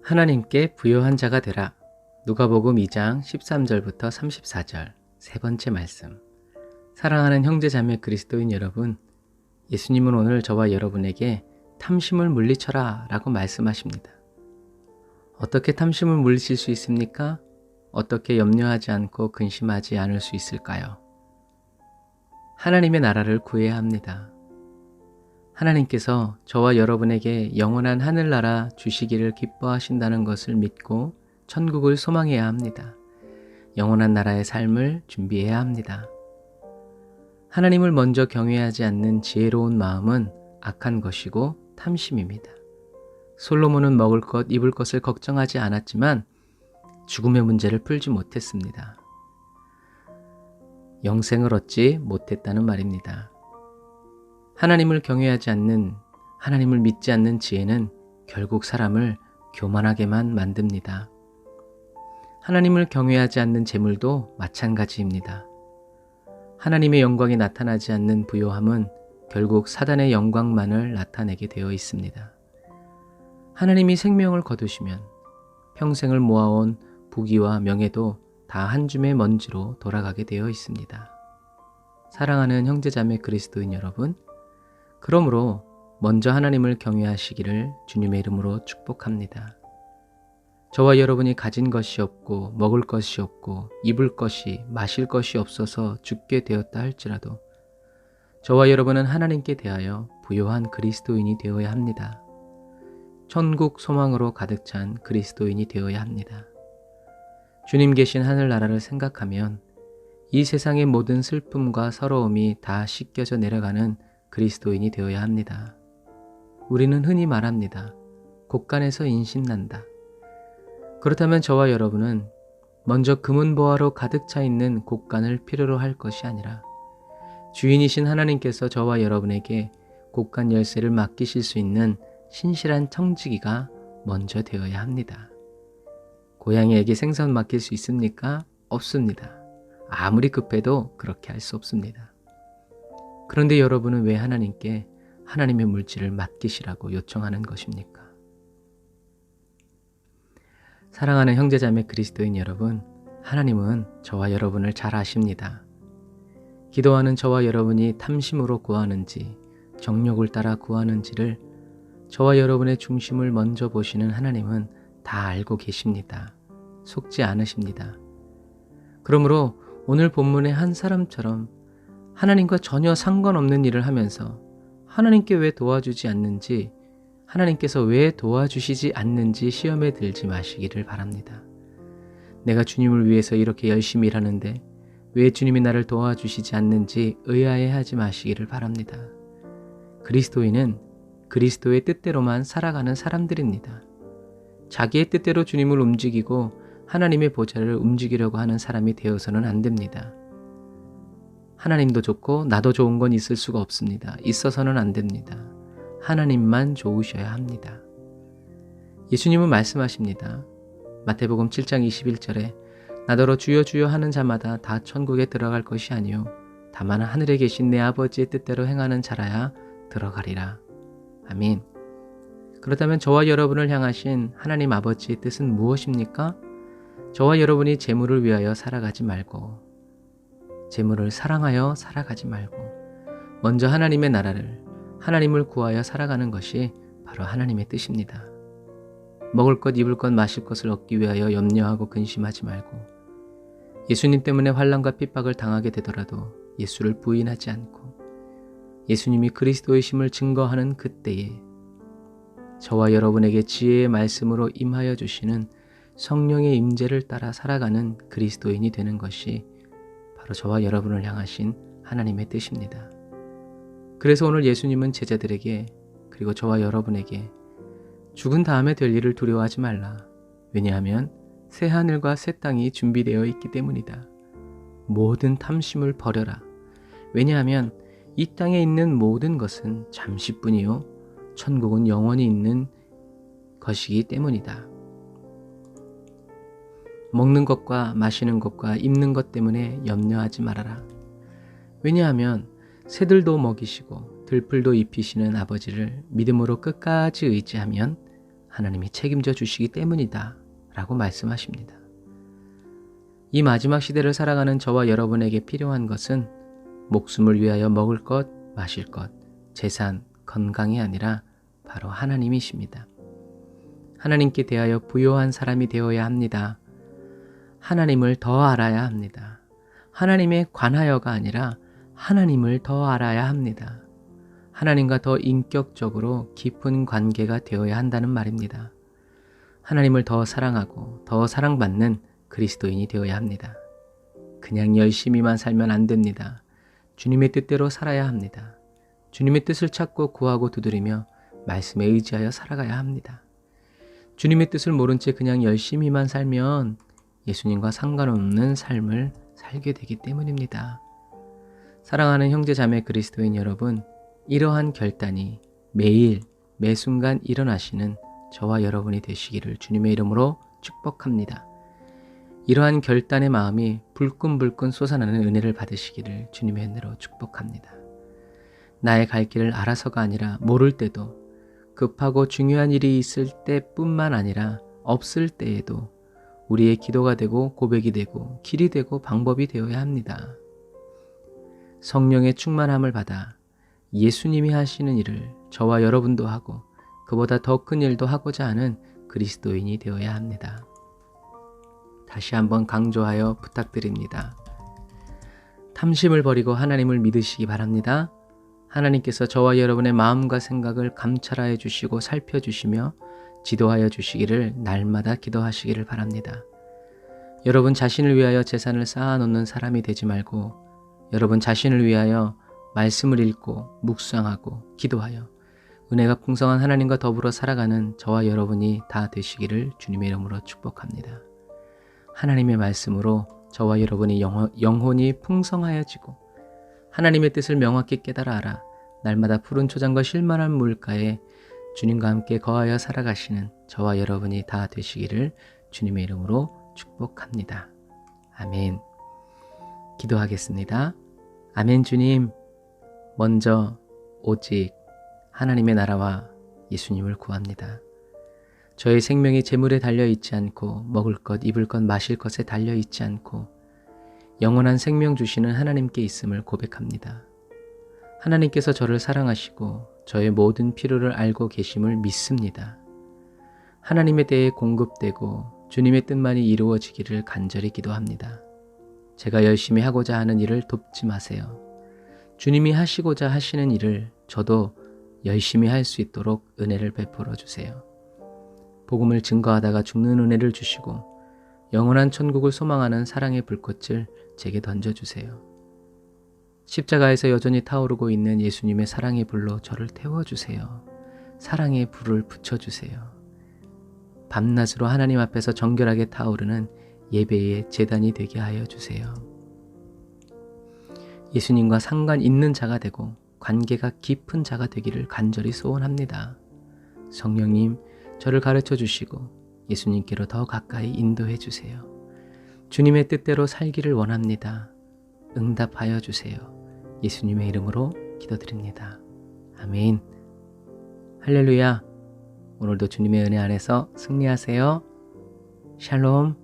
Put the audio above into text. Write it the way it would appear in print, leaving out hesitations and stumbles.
하나님께 부요한 자가 되라. 누가복음 2장 13절부터 34절 세 번째 말씀. 사랑하는 형제자매 그리스도인 여러분, 예수님은 오늘 저와 여러분에게 탐심을 물리쳐라 라고 말씀하십니다. 어떻게 탐심을 물리칠 수 있습니까? 어떻게 염려하지 않고 근심하지 않을 수 있을까요? 하나님의 나라를 구해야 합니다. 하나님께서 저와 여러분에게 영원한 하늘나라 주시기를 기뻐하신다는 것을 믿고 천국을 소망해야 합니다. 영원한 나라의 삶을 준비해야 합니다. 하나님을 먼저 경외하지 않는 지혜로운 마음은 악한 것이고 탐심입니다. 솔로몬은 먹을 것, 입을 것을 걱정하지 않았지만 죽음의 문제를 풀지 못했습니다. 영생을 얻지 못했다는 말입니다. 하나님을 경외하지 않는, 하나님을 믿지 않는 지혜는 결국 사람을 교만하게만 만듭니다. 하나님을 경외하지 않는 재물도 마찬가지입니다. 하나님의 영광이 나타나지 않는 부요함은 결국 사단의 영광만을 나타내게 되어 있습니다. 하나님이 생명을 거두시면 평생을 모아온 부귀와 명예도 다 한 줌의 먼지로 돌아가게 되어 있습니다. 사랑하는 형제자매 그리스도인 여러분, 그러므로 먼저 하나님을 경외하시기를 주님의 이름으로 축복합니다. 저와 여러분이 가진 것이 없고 먹을 것이 없고 입을 것이 마실 것이 없어서 죽게 되었다 할지라도 저와 여러분은 하나님께 대하여 부요한 그리스도인이 되어야 합니다. 천국 소망으로 가득 찬 그리스도인이 되어야 합니다. 주님 계신 하늘나라를 생각하면 이 세상의 모든 슬픔과 서러움이 다 씻겨져 내려가는 그리스도인이 되어야 합니다. 우리는 흔히 말합니다. 곳간에서 인신난다. 그렇다면 저와 여러분은 먼저 금은보화로 가득 차 있는 곳간을 필요로 할 것이 아니라 주인이신 하나님께서 저와 여러분에게 곳간 열쇠를 맡기실 수 있는 신실한 청지기가 먼저 되어야 합니다. 고양이에게 생선 맡길 수 있습니까? 없습니다. 아무리 급해도 그렇게 할 수 없습니다. 그런데 여러분은 왜 하나님께 하나님의 물질을 맡기시라고 요청하는 것입니까? 사랑하는 형제자매 그리스도인 여러분, 하나님은 저와 여러분을 잘 아십니다. 기도하는 저와 여러분이 탐심으로 구하는지 정욕을 따라 구하는지를 저와 여러분의 중심을 먼저 보시는 하나님은 다 알고 계십니다. 속지 않으십니다. 그러므로 오늘 본문의 한 사람처럼 하나님과 전혀 상관없는 일을 하면서 하나님께 왜 도와주지 않는지, 하나님께서 왜 도와주시지 않는지 시험에 들지 마시기를 바랍니다. 내가 주님을 위해서 이렇게 열심히 일하는데 왜 주님이 나를 도와주시지 않는지 의아해하지 마시기를 바랍니다. 그리스도인은 그리스도의 뜻대로만 살아가는 사람들입니다. 자기의 뜻대로 주님을 움직이고 하나님의 보좌를 움직이려고 하는 사람이 되어서는 안 됩니다. 하나님도 좋고 나도 좋은 건 있을 수가 없습니다. 있어서는 안 됩니다. 하나님만 좋으셔야 합니다. 예수님은 말씀하십니다. 마태복음 7장 21절에 나더러 주여 주여 하는 자마다 다 천국에 들어갈 것이 아니요 다만 하늘에 계신 내 아버지의 뜻대로 행하는 자라야 들어가리라. 아멘. 그렇다면 저와 여러분을 향하신 하나님 아버지의 뜻은 무엇입니까? 저와 여러분이 재물을 위하여 살아가지 말고 재물을 사랑하여 살아가지 말고 먼저 하나님의 나라를, 하나님을 구하여 살아가는 것이 바로 하나님의 뜻입니다. 먹을 것, 입을 것, 마실 것을 얻기 위하여 염려하고 근심하지 말고 예수님 때문에 환난과 핍박을 당하게 되더라도 예수를 부인하지 않고 예수님이 그리스도의 심을 증거하는 그때에 저와 여러분에게 지혜의 말씀으로 임하여 주시는 성령의 임재를 따라 살아가는 그리스도인이 되는 것이 바로 저와 여러분을 향하신 하나님의 뜻입니다. 그래서 오늘 예수님은 제자들에게 그리고 저와 여러분에게 죽은 다음에 될 일을 두려워하지 말라. 왜냐하면 새 하늘과 새 땅이 준비되어 있기 때문이다. 모든 탐심을 버려라. 왜냐하면 이 땅에 있는 모든 것은 잠시뿐이요 천국은 영원히 있는 것이기 때문이다. 먹는 것과 마시는 것과 입는 것 때문에 염려하지 말아라. 왜냐하면 새들도 먹이시고 들풀도 입히시는 아버지를 믿음으로 끝까지 의지하면 하나님이 책임져 주시기 때문이다 라고 말씀하십니다. 이 마지막 시대를 살아가는 저와 여러분에게 필요한 것은 목숨을 위하여 먹을 것, 마실 것, 재산, 건강이 아니라 바로 하나님이십니다. 하나님께 대하여 부요한 사람이 되어야 합니다. 하나님을 더 알아야 합니다. 하나님에 관하여가 아니라 하나님을 더 알아야 합니다. 하나님과 더 인격적으로 깊은 관계가 되어야 한다는 말입니다. 하나님을 더 사랑하고 더 사랑받는 그리스도인이 되어야 합니다. 그냥 열심히만 살면 안 됩니다. 주님의 뜻대로 살아야 합니다. 주님의 뜻을 찾고 구하고 두드리며 말씀에 의지하여 살아가야 합니다. 주님의 뜻을 모른 채 그냥 열심히만 살면 예수님과 상관없는 삶을 살게 되기 때문입니다. 사랑하는 형제자매 그리스도인 여러분, 이러한 결단이 매일 매순간 일어나시는 저와 여러분이 되시기를 주님의 이름으로 축복합니다. 이러한 결단의 마음이 불끈불끈 솟아나는 은혜를 받으시기를 주님의 은혜로 축복합니다. 나의 갈 길을 알아서가 아니라 모를 때도, 급하고 중요한 일이 있을 때뿐만 아니라 없을 때에도 우리의 기도가 되고 고백이 되고 길이 되고 방법이 되어야 합니다. 성령의 충만함을 받아 예수님이 하시는 일을 저와 여러분도 하고 그보다 더 큰 일도 하고자 하는 그리스도인이 되어야 합니다. 다시 한번 강조하여 부탁드립니다. 탐심을 버리고 하나님을 믿으시기 바랍니다. 하나님께서 저와 여러분의 마음과 생각을 감찰하여 주시고 살펴주시며 지도하여 주시기를 날마다 기도하시기를 바랍니다. 여러분 자신을 위하여 재산을 쌓아놓는 사람이 되지 말고 여러분 자신을 위하여 말씀을 읽고 묵상하고 기도하여 은혜가 풍성한 하나님과 더불어 살아가는 저와 여러분이 다 되시기를 주님의 이름으로 축복합니다. 하나님의 말씀으로 저와 여러분이 영혼이 풍성하여지고 하나님의 뜻을 명확히 깨달아 알아 날마다 푸른 초장과 쉴만한 물가에 주님과 함께 거하여 살아가시는 저와 여러분이 다 되시기를 주님의 이름으로 축복합니다. 아멘. 기도하겠습니다. 아멘. 주님, 먼저 오직 하나님의 나라와 예수님을 구합니다. 저의 생명이 재물에 달려있지 않고 먹을 것, 입을 것, 마실 것에 달려있지 않고 영원한 생명 주시는 하나님께 있음을 고백합니다. 하나님께서 저를 사랑하시고 저의 모든 필요를 알고 계심을 믿습니다. 하나님에 대해 공급되고 주님의 뜻만이 이루어지기를 간절히 기도합니다. 제가 열심히 하고자 하는 일을 돕지 마세요. 주님이 하시고자 하시는 일을 저도 열심히 할 수 있도록 은혜를 베풀어 주세요. 복음을 증거하다가 죽는 은혜를 주시고 영원한 천국을 소망하는 사랑의 불꽃을 제게 던져주세요. 십자가에서 여전히 타오르고 있는 예수님의 사랑의 불로 저를 태워주세요. 사랑의 불을 붙여주세요. 밤낮으로 하나님 앞에서 정결하게 타오르는 예배의 제단이 되게 하여 주세요. 예수님과 상관 있는 자가 되고 관계가 깊은 자가 되기를 간절히 소원합니다. 성령님, 저를 가르쳐 주시고 예수님께로 더 가까이 인도해 주세요. 주님의 뜻대로 살기를 원합니다. 응답하여 주세요. 예수님의 이름으로 기도드립니다. 아멘. 할렐루야. 오늘도 주님의 은혜 안에서 승리하세요. 샬롬.